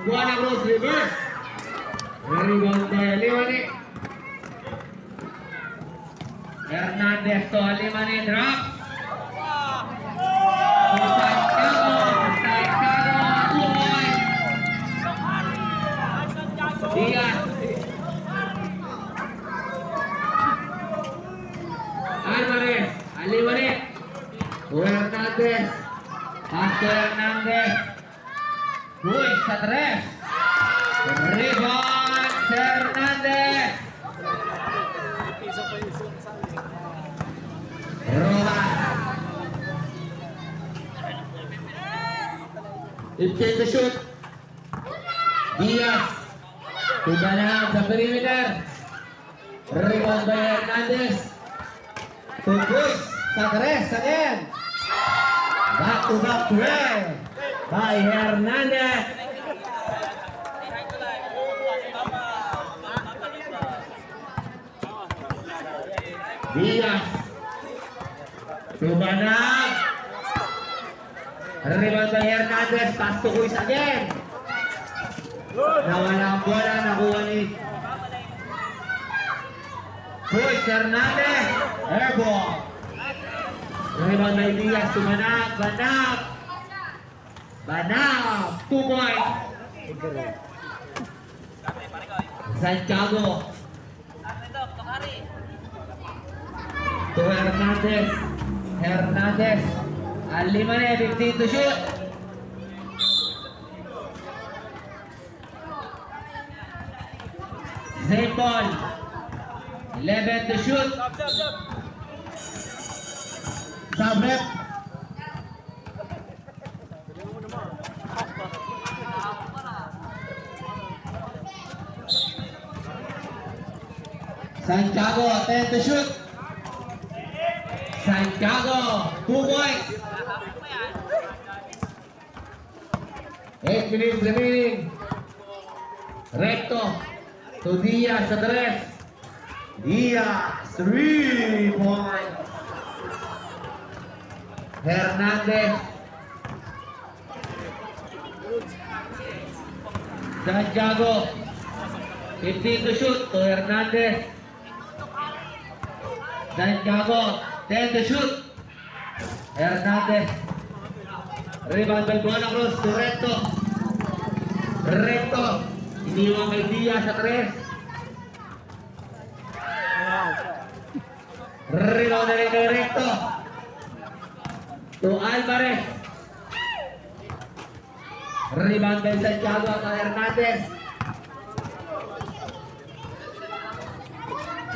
Buana Cruz reverse. Rebound by Alimani. Hernandez to Alimani drop. To Santiago. Santiago 2 points. Diaz. Alvarez. Alimani. To Hernandez. Pass to Hernandez. Uy, sa tres. Rebound Hernandez. Roman. 15 to shoot. Diaz. Tumanahan sa perimeter. Rebound by Hernandez. To Cruz. Sa tres again. Back to back three by Hernandez. Diaz. Tumanag. Rebound by Hernandez. Pass to Cruz again. Nawala ang bola. Nakuha ni Cruz. Hernandez. Airball. Rebound by Diaz. Tumanag. Banag. Banag. 2 points. Santiago. To Hernandez. Hernandez. Alimani, 15 to shoot. Same ball. 11 to shoot. Sabrep. Santiago, 10 to shoot. Santiago, 2 points. 8 minutes remaining. Recto to Diaz sa tres. Diaz, 3 points. Hernandez. Santiago, 15 to shoot to Hernandez. Santiago, 10 to shoot. Hernandez. Rebound by Buana Cruz to Recto. Recto. Iniwan kay Diaz sa tres. Rebound na rin kay Recto. To Alvarez. Rebound by Santiago at Hernandez.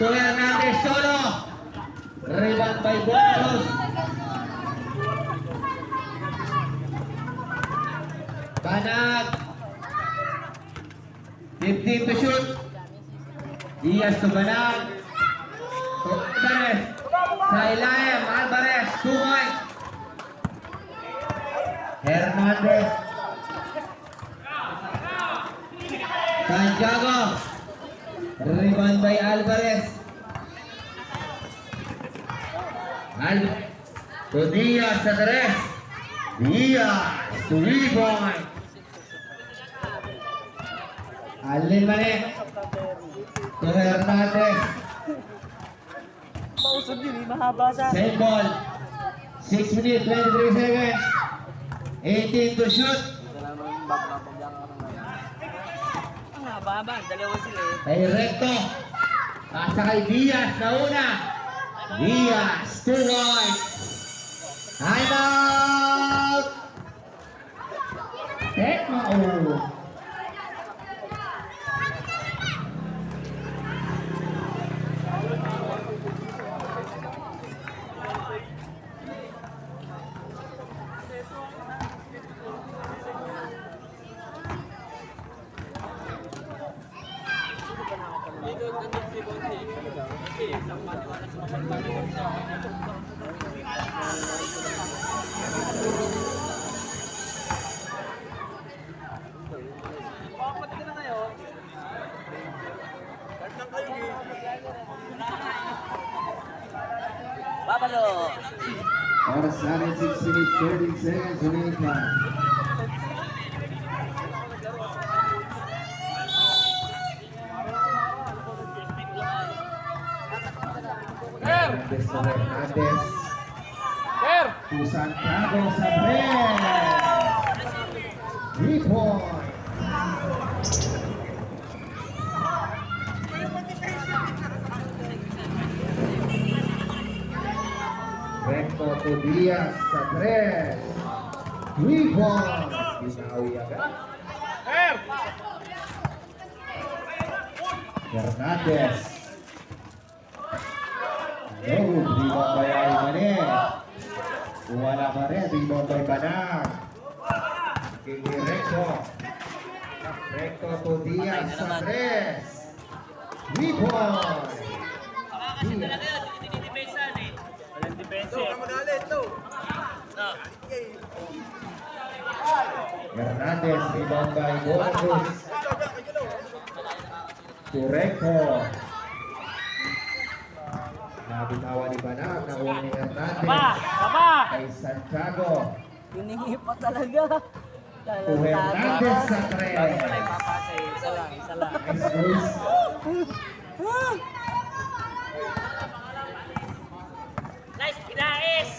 To Hernandez solo. Rebound by Buana Cruz. Banag. 15 to shoot. Diaz to Banag. To Alvarez. Sa ilalim, Alvarez. 2 points. Hernandez. Santiago. Rebound by Alvarez. Alvarez. To Diaz sa tres. Diaz. 3 points. Alimani. To Hernandez. Pausog yun, mahaba siya. Same ball. 6 minutes, 23 seconds. 18 to shoot. Ang haba-haba, dalawa sila eh. Kay Recto. Pasa kay Diaz na una. Diaz, 2 points. Time out! Tekmao. Babalo! Oras namin 6 minutes 30 seconds remaining time. Hernandez to Hernandez. To Santiago Sabre. 3 points. Recto to Diaz Sabre. 3 points. Binawi agad. Hernandez. No, rebound by Aymane. Wala pa rin, rebound by Banag. Kini Recto. Recto to Diaz Sabre. 3 points. Diaz. Walang depensa eh. Hernandez, rebound by Bonus. To Recto. Nabitawan ni Banag, nakuha ni Hernandez. Papa! Kay Santiago. Hinihingi pa talaga. To Hernandez sa tre. Bago pala ipapasa eh. Isa lang. Nice goals. Nice, pinais!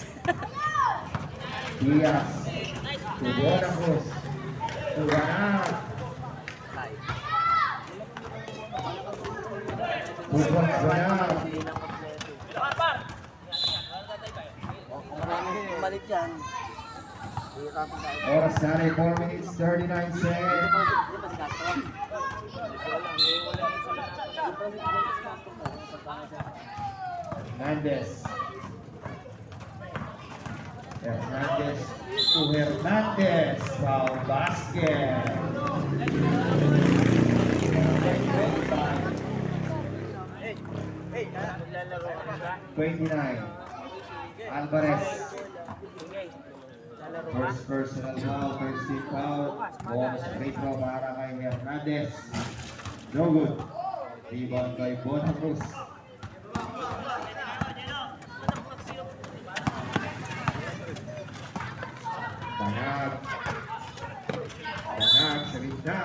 Diaz. To Bonacruz. To Banag. Bukod Banag. Maraming bumalik yan. Oras na rin, 4 minutes, 39 seconds. Hernandez. Hernandez to Hernandez. Foul basket. 29. Alvarez. First personal foul, first team foul. Bonus free throw para kay Hernandez. No good. Rebound by Bonacruz. Banag. Banag sa gitna.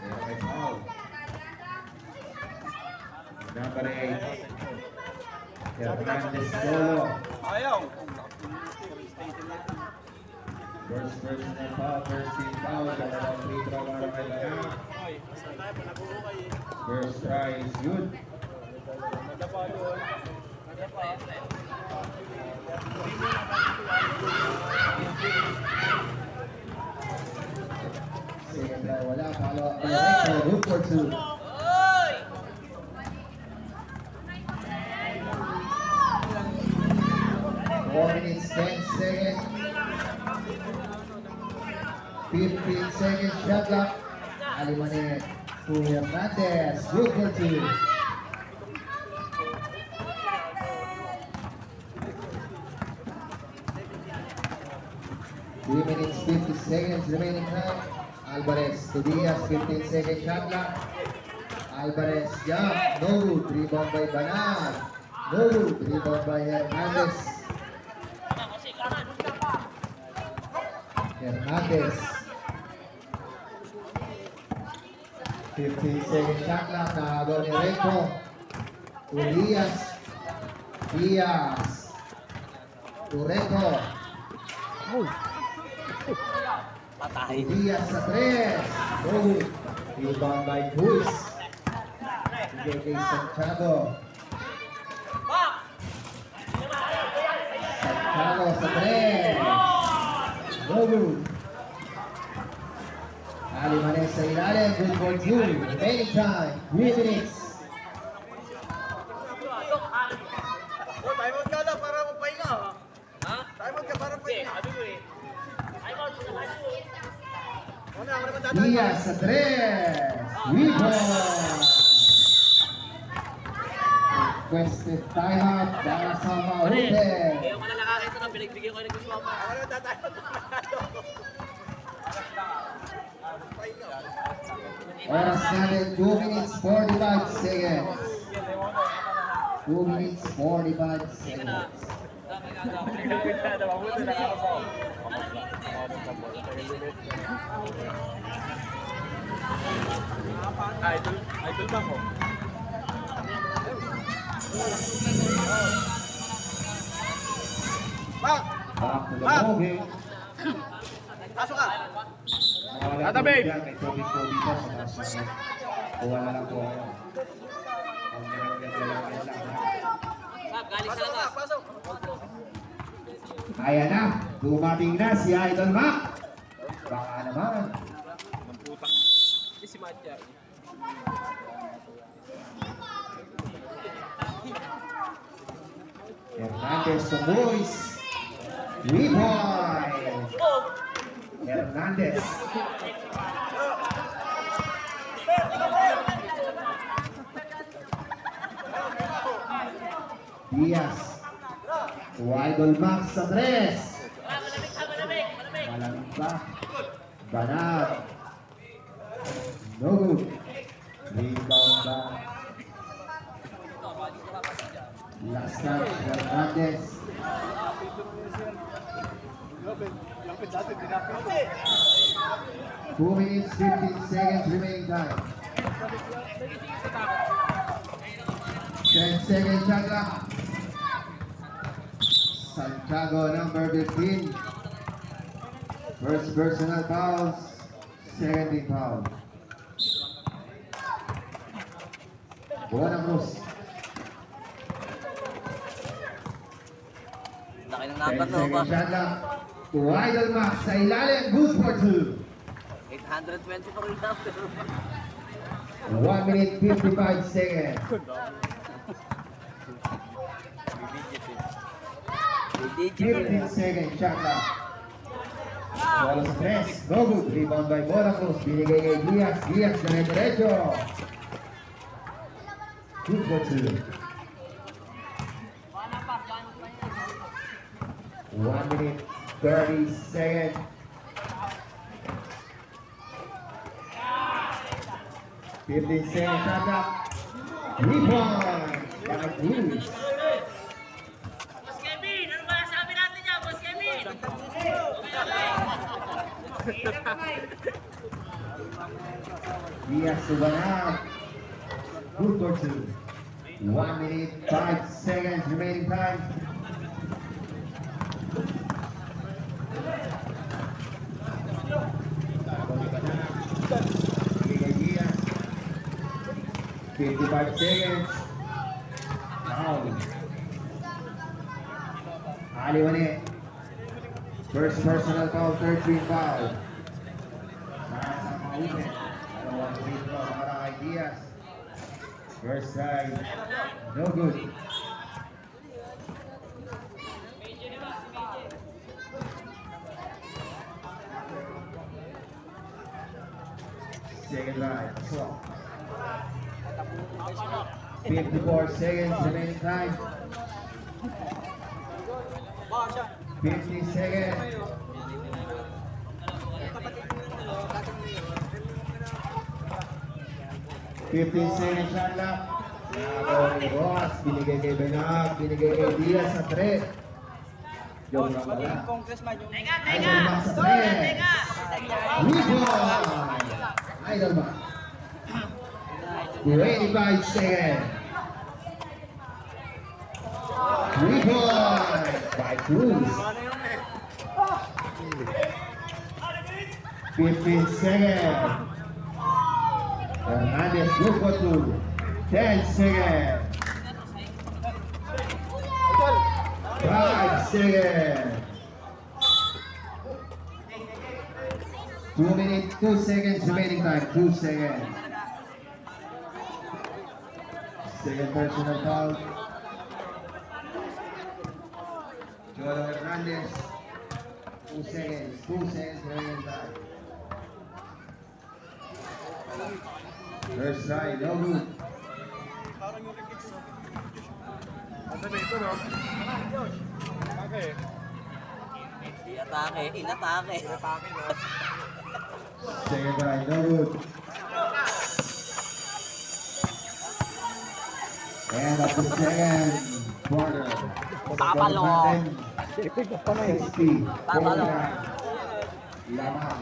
Pero may foul. Number 8. Hernandez solo. First personal foul, first team foul. Dalawang free throw para kay Banag. First try is good. Second try wala. Follow up by Recto. Good for 2. Four minutes, 10 seconds. 15 seconds shot clock. Aymane to Hernandez. Good for 2. Three minutes, 50 seconds remaining time. Alvarez to Diaz, 15 second shot clock. Alvarez jump, no good. Rebound by Banag. No good. Rebound by Hernandez. Hernandez. 15 second shot clock. Nakagaw ni Recto. To Diaz. Diaz. To Recto. Patay. Diaz sa 3. No good. Rebound by Cruz. Bigay kay Santiago. Santiago sa 3. No good. Aymane sa ilalim. Good for 2. Remaining time. 3 minutes. Timeout ka lang para magpahinga. Ha? Timeout ka para Hindi, magpahinga. sabi ko eh. Ay, mo, Ano naman tatay? Diaz sa 3. Rebound. Requested timeout. Dahil sa Maute. Ngayon ka na nakakita na, pinagbigyan ko ng gusto pa. Ano naman tatay? Oras natin 2 minutes 45 seconds. 2 minutes 45 seconds. Idol ba ko? Pulamoge. Pasok ka. Tata, babe! May tubig po dito sa taas na. Kuha na lang po kayo. Ang ganyan lang. Sab, galing sa Pasok ka. labas. Pasok. Ayan na, dumating na si Idol Mac. Baka naman. Si Matya. Hernandez to boys. Reboy. Hernandez. Diaz. To Idol Mac sa tres. Malamig pa. Banat. No good. Rebound ba? Last touch, Hernandez. Lapit dati, dinapit. 2 minutes, 15 seconds remaining time. 10 seconds shot clock. Santiago, number 15. First personal fouls, second team foul. Buwan ang Cruz. Laki ng 10 number no ba? seconds shot clock. To Idol Max sa ilalim, good for 2. 820 pa rin number. 1 minute, 55 seconds. Digit 15 seconds shot clock. Bola sa tres, no good. Rebound by Bola Cruz. Binigay kay Diaz. Diaz na derecho. Good for 2. 1 minute, 30 seconds. Fifteen seconds shot clock. Rebound by Cruz. Boss Kevin, ano ba sabi natin niya, Boss Kevin? Diaz to Banat. Good for 2. 1 minute, 5 seconds remaining time. Binigay Diaz. 55 seconds. Foul. Ali Wane. First personal foul, third team foul. Nasa Maune. Dalawang free throw para kay Diaz. First side. No good. Second line. Swap. 54 seconds remaining time. 50 seconds. 15 seconds shot clock. Nakabaw ni Ross. Binigay kay Benag. Binigay kay Diaz sa 3. Yung lang wala. Idol Max sa 3. Rebound. Idol Max. 25 seconds. Rebound by Cruz. 15 seconds. Hernandez, good for 2. 10 seconds. 5 seconds. 2 minutes, 2 seconds remaining time. 2 seconds. Second personal foul. Joel Hernandez. 2 seconds. 2 seconds remaining time. First side, no good. Inatake. Second side, no good. And at the second quarter. Tapalo. 60. Tapalo. Lamang.